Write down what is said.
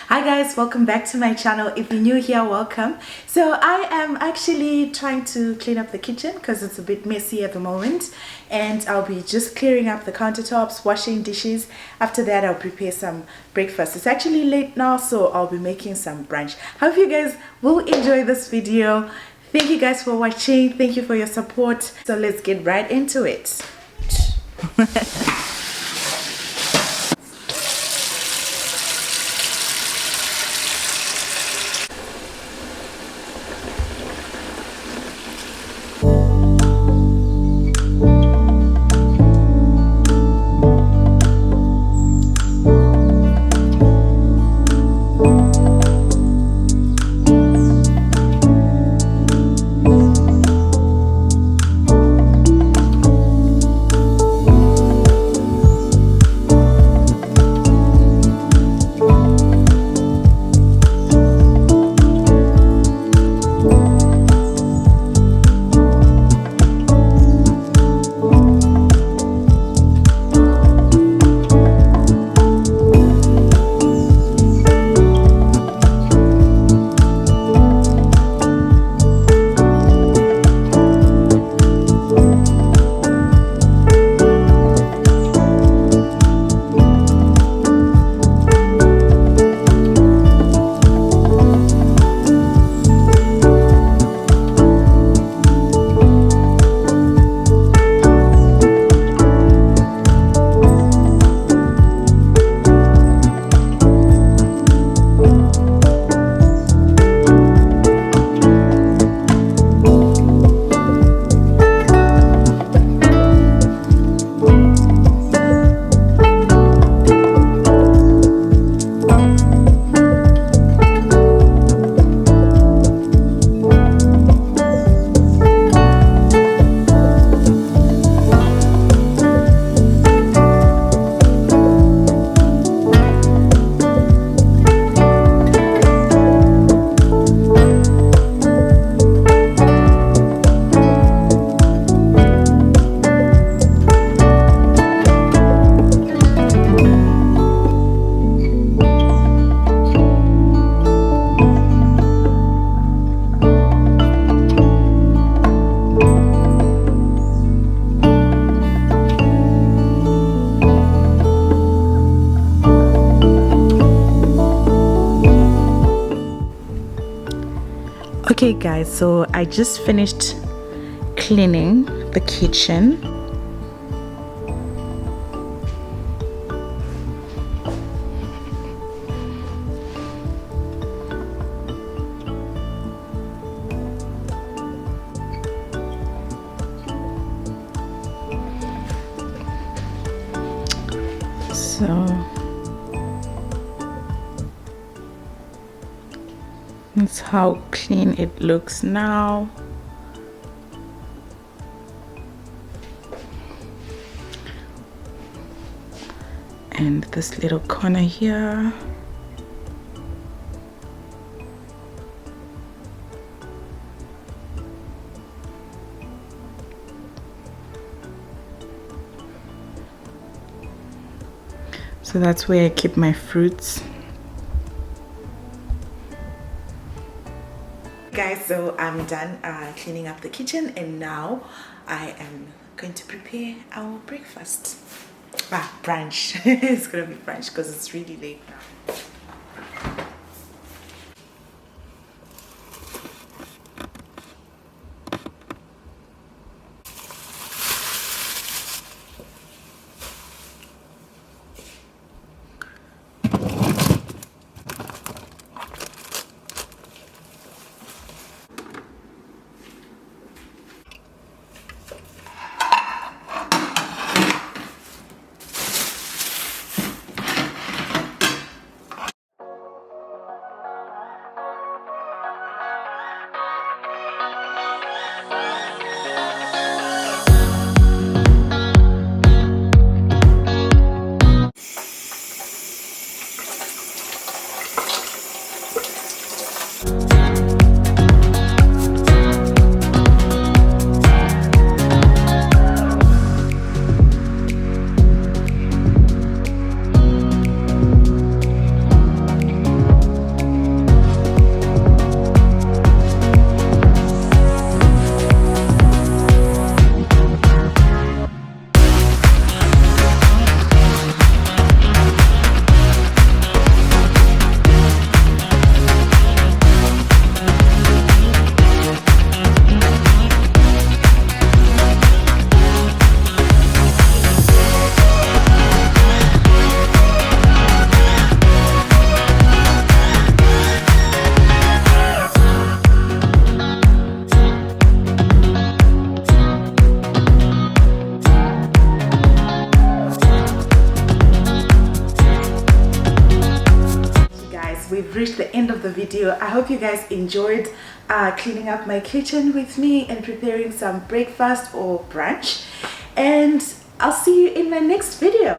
Hi guys, welcome back to my channel. If you're new here, welcome. So I am actually trying to clean up the kitchen because it's a bit messy at the moment, and I'll be just clearing up the countertops, washing dishes. After that, I'll prepare some breakfast. It's actually late now, so I'll be making some brunch. Hope you guys will enjoy this video. Thank you guys for watching. Thank you for your support. So let's get right into it. Okay guys, so I just finished cleaning the kitchen. So that's how clean it looks now. And this little corner here. So that's where I keep my fruits. Guys, so I'm done cleaning up the kitchen, and now I am going to prepare our breakfast. Brunch. It's gonna be brunch because it's really late now. we've reached the end of the video. I hope you guys enjoyed cleaning up my kitchen with me and preparing some breakfast or brunch, and I'll see you in my next video.